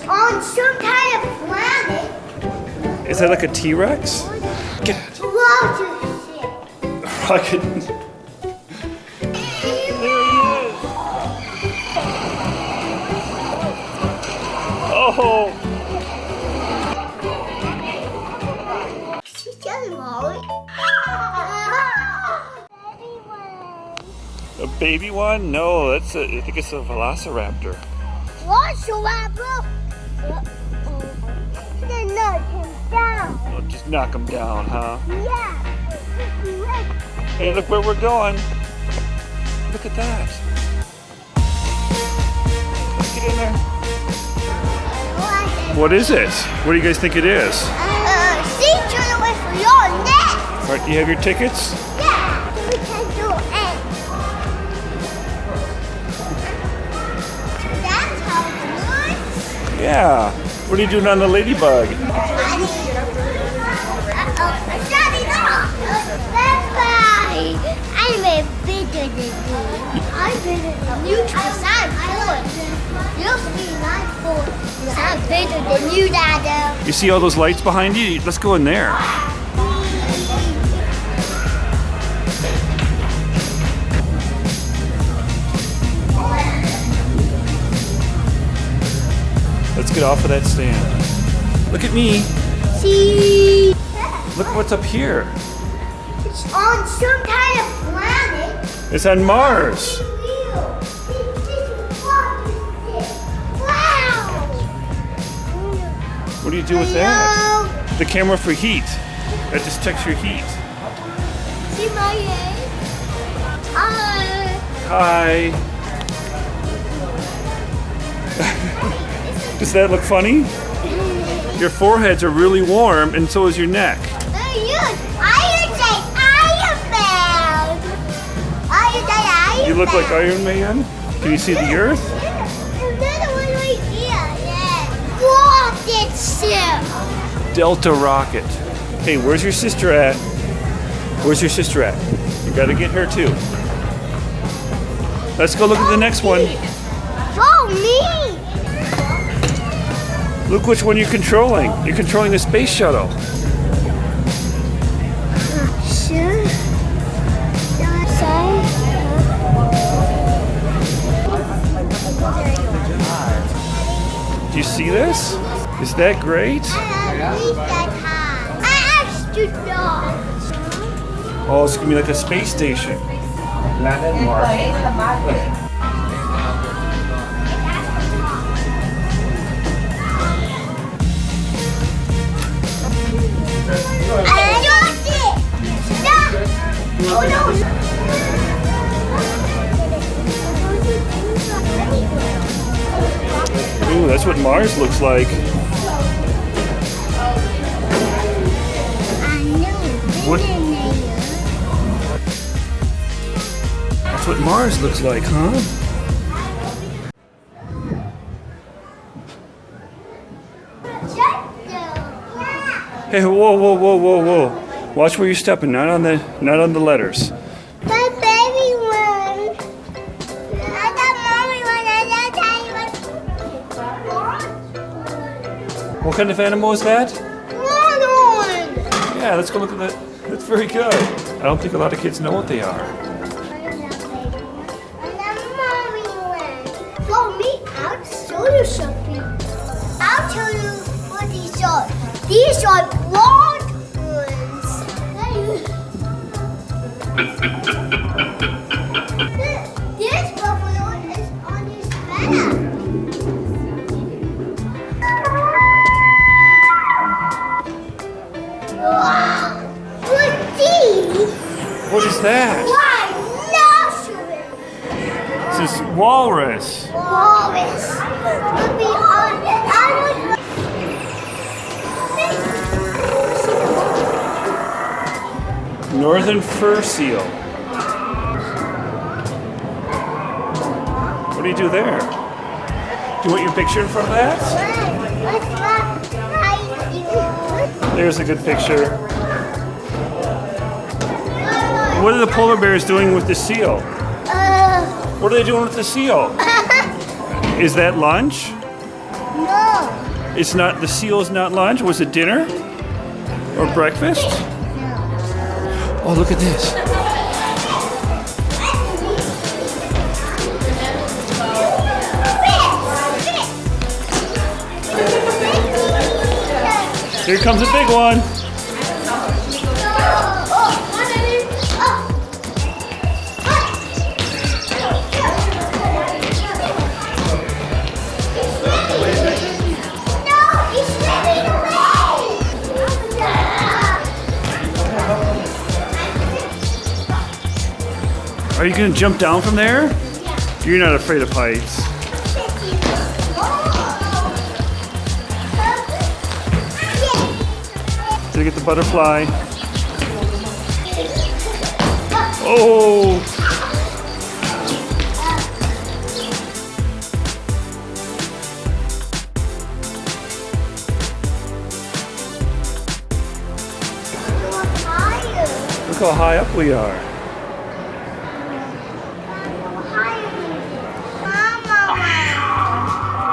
On some kind of planet. Is that like a T-Rex? Get it. Rocket ship. Rocket. Oh! She's getting Wally. A baby one? No, I think it's a velociraptor. Velociraptor? Then knock him down. Oh, just knock him down, huh? Yeah. Hey, look where we're going. Look at that. Let's get in there. What is it? What do you guys think it is? See, turn away from your neck. All right, you have your tickets? Yeah. We can do it. That's how it works. Yeah. What are you doing on the ladybug? I'm a bigger than you. I'm bigger than you. I'm 9'4". You'll be 9'4". I'm bigger than you, Dada. You see all those lights behind you? Let's go in there. Let's get off of that stand. Look at me. See? Look what's up here. It's on some kind of planet. It's on Mars. Wow! What do you do with that? The camera for heat. That just checks your heat. See my head? Hi. Does that look funny? Your foreheads are really warm, and so is your neck. You look like Iron Man? Can you see the Earth? Rocket ship. Delta rocket. Hey, where's your sister at? Where's your sister at? You gotta get her too. Let's go look at the next one. Follow me. Look which one you're controlling. You're controlling the space shuttle. Sure. Do you see this? Is that great? Oh, it's gonna be like a space station. Planet Mars. Ooh, that's what Mars looks like. What? That's what Mars looks like, huh? Hey, whoa, whoa, whoa, whoa, whoa! Watch where you're stepping, not on the letters. The baby one. I got mommy one. I got tiny one. What kind of animal is that? One. Yeah, let's go look at that. That's very good. I don't think a lot of kids know what they are. Follow me, I'll show you something. I'll tell you what these are. These are blonde ones. This buffalo is on his back. Wow! What's these? What is that? Rhinoceros. This is walrus. Walrus. Could be on Northern fur seal. What do you do there? Do you want your picture in front of that? There's a good picture. What are the polar bears doing with the seal? What are they doing with the seal? Is that lunch? No. It's not, the seal's not lunch? Was it dinner? Or breakfast? Oh, look at this. Here comes a big one. Are you gonna jump down from there? You're not afraid of heights. Did I get the butterfly? Oh! Look how high up we are.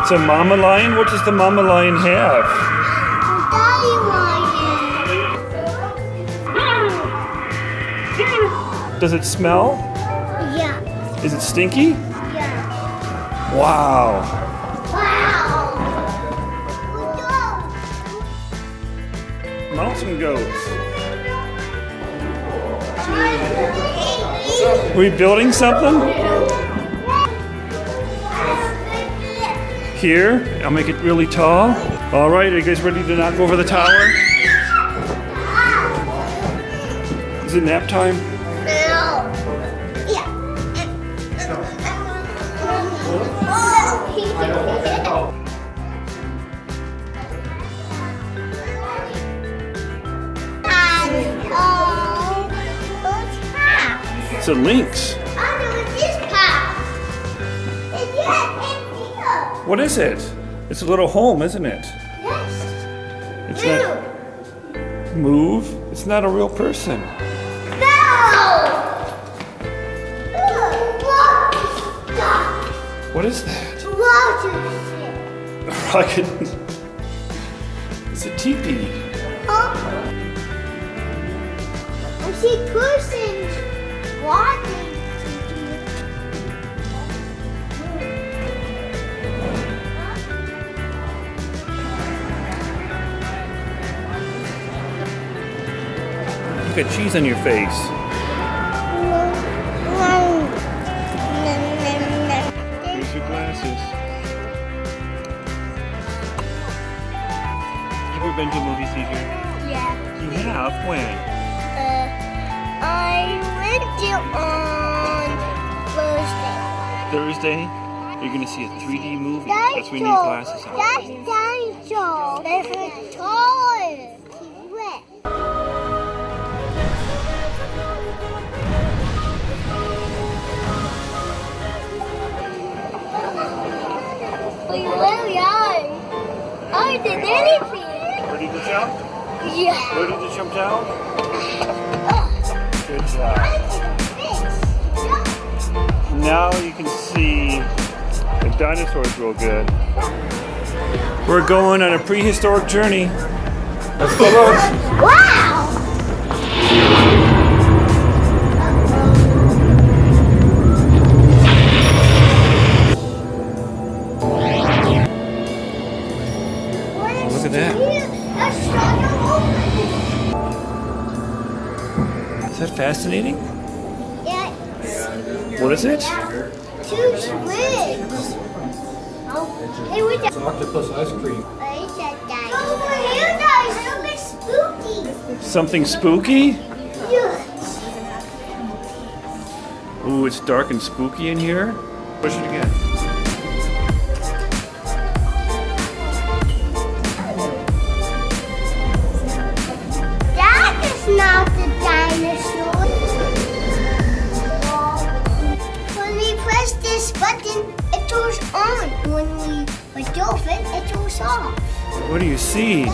It's a mama lion? What does the mama lion have? Daddy lion. Does it smell? Yeah. Is it stinky? Yeah. Wow. Wow. Mountain goats. Are we building something? Here, I'll make it really tall. All right, are you guys ready to knock over the tower? Is it nap time? No. Yeah. It's a lynx. What is it? It's a little home, isn't it? Yes. It's not. Move? It's not a real person. No. What is that? Water. Rocket. It's a teepee. Oh. I see persons walking. You got cheese on your face. Here's your glasses. Have you been to a movie theater? Yeah. You have? When? I went there on Thursday. Thursday? You're gonna see a 3D movie. That's why you need glasses on. That's dinosaur. That's a toy. Wet. Where are you? Oh, it's an elephant. Ready to jump? Yeah. Ready to jump down? Good job. Now you can see the dinosaurs real good. We're going on a prehistoric journey. Let's go look. Wow! Look at that. Is that fascinating? Yeah. What is it? Two squids. Hey, what's that? Octopus ice cream. Over here, guys. Something spooky. Something spooky? Yeah. Ooh, it's dark and spooky in here. Push it again. That is not the dinosaur. When we press this button, it goes on. When we adjust it, it goes off. What do you see?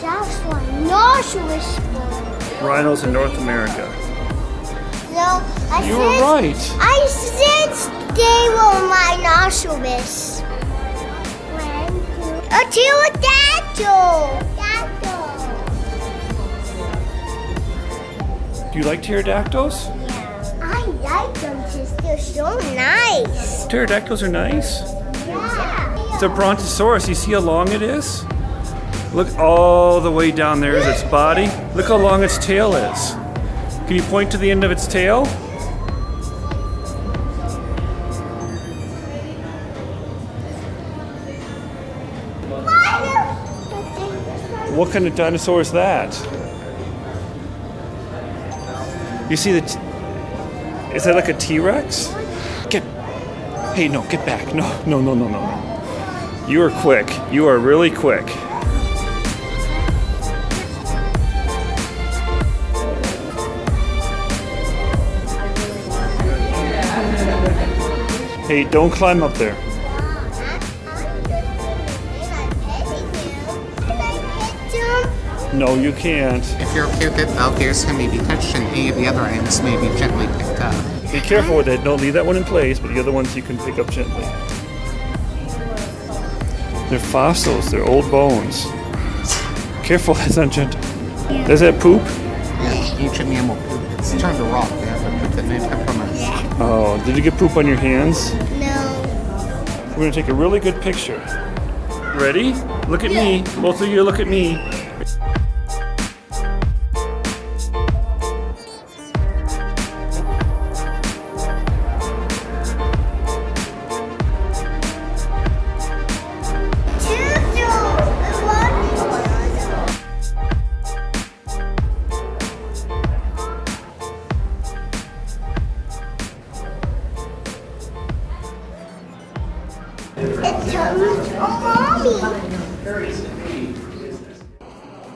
That's rhinoceros bone. Rhinos in North America. No, You were right. I said they were rhinoceros. When? A pterodactyl. Do you like pterodactyls? Yeah. I like them because they're so nice. Pterodactyls are nice. Yeah. It's a brontosaurus. You see how long it is? Look all the way down there is its body. Look how long its tail is. Can you point to the end of its tail? What kind of dinosaur is that? You see is that like a T-Rex? Hey, no, get back. No. You are quick. You are really quick. Hey, don't climb up there. No, you can't. If you're okay with it, the alligators can maybe touched and any of the other items may be gently picked up. Be careful with it. Don't leave that one in place, but the other ones you can pick up gently. They're fossils. They're old bones. Careful, that's not gentle. Does that poop? Yeah, ancient mammal poop. It's turned to rock. They have to put the native temperaments. Oh, did you get poop on your hands? No. We're going to take a really good picture. Ready? Look at me. Both of you look at me.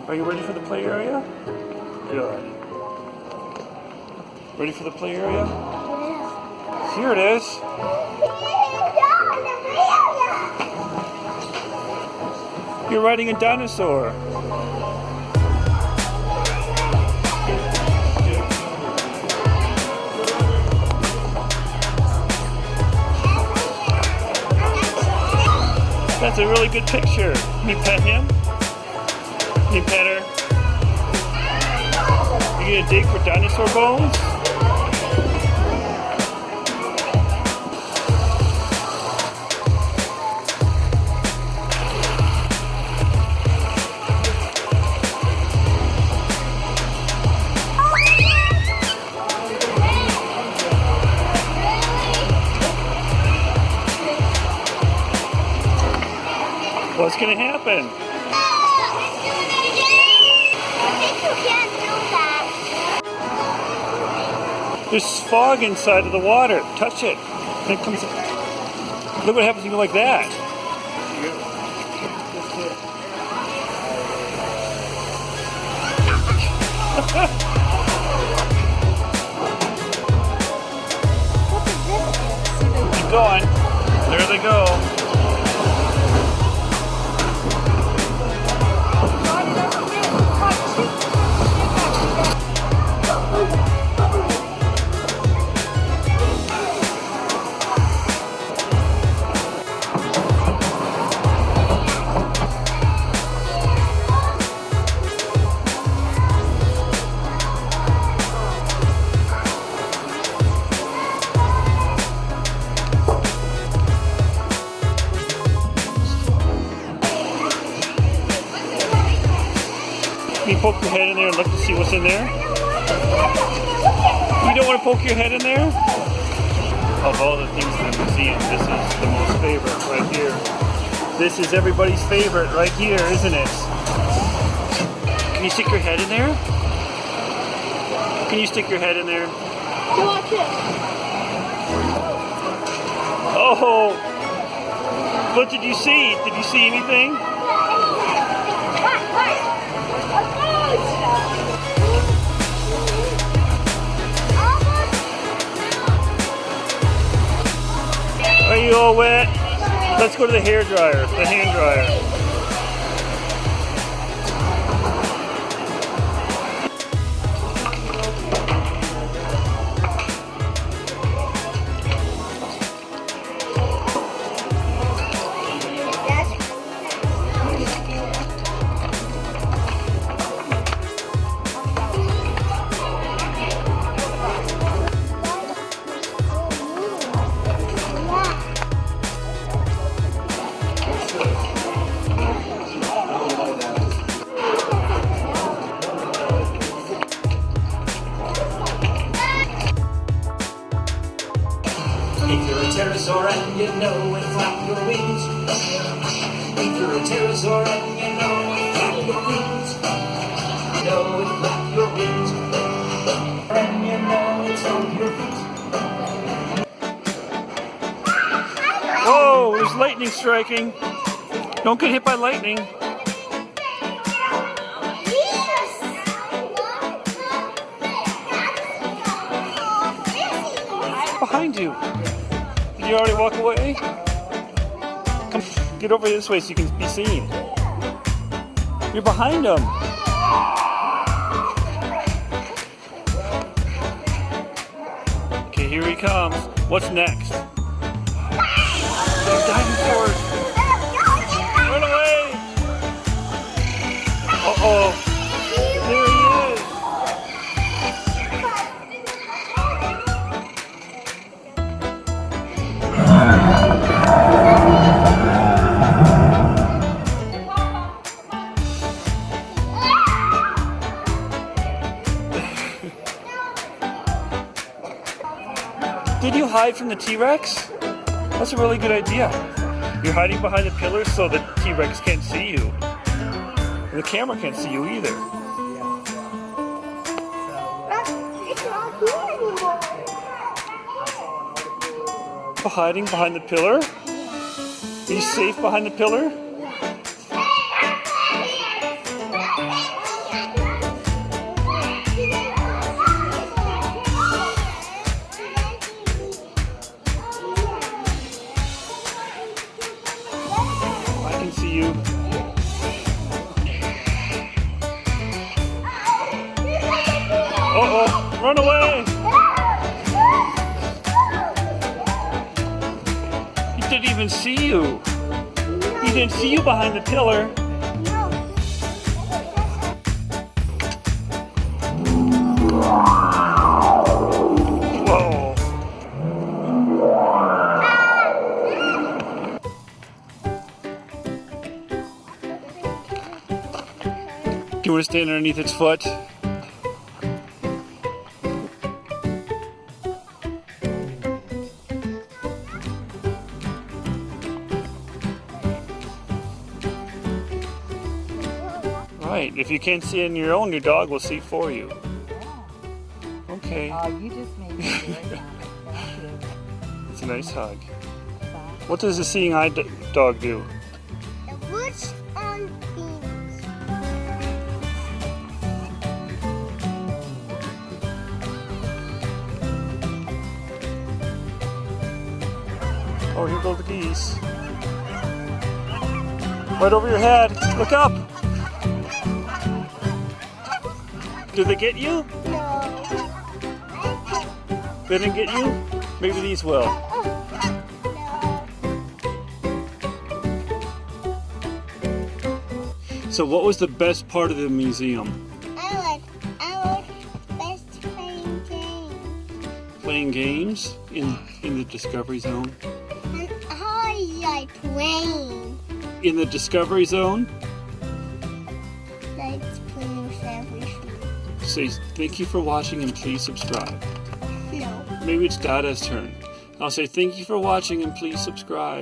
Are you ready for the play area? Good. Ready for the play area? Yeah. Here it is. You're riding a dinosaur. That's a really good picture. Can you pet him? Can you pet her? You gonna dig for dinosaur bones? What's gonna happen? There's fog inside of the water. Touch it. And it comes. Look what happens when you go like that. Keep going. There they go. Can you poke your head in there and look to see what's in there? You don't want to poke your head in there? Of all the things in the museum, this is the most favorite right here. This is everybody's favorite right here, isn't it? Can you stick your head in there? Can you stick your head in there? Watch it. Oh! What did you see? Did you see anything? Are you all wet? Let's go to the hair dryer, the hand dryer. know it, flap your wings. If you're a pterosaur and you know it, flap your wings. You know it, flap your wings. And you know it's on your feet. Whoa, there's lightning striking. Don't get hit by lightning. Behind you. Did you already walk away? Come, get over this way so you can be seen. You're behind him. Okay, here he comes. What's next? Those dinosaurs. Run away. Uh-oh. There he is. Did you hide from the T-Rex? That's a really good idea. You're hiding behind the pillars so the T-Rex can't see you. And the camera can't see you either. It's not here anymore. Hiding behind the pillar? Are you safe behind the pillar? I can see you. Uh-oh, run away! He didn't even see you. He didn't see you behind the pillar. Whoa. Do you want to stand underneath its foot? Right. If you can't see it on your own, your dog will see for you. Okay. Oh, you just made me very happy. Thank you. It's a nice hug. What does the seeing eye dog do? What's on beans? Oh, here go the geese. Right over your head. Look up. Did they get you? No. They didn't get you? Maybe these will. So what was the best part of the museum? I like best playing games. Playing games in the Discovery Zone? And I like playing. In the Discovery Zone? Like playing with everything. Say thank you for watching and please subscribe. No. Maybe it's Dada's turn. I'll say thank you for watching and please subscribe.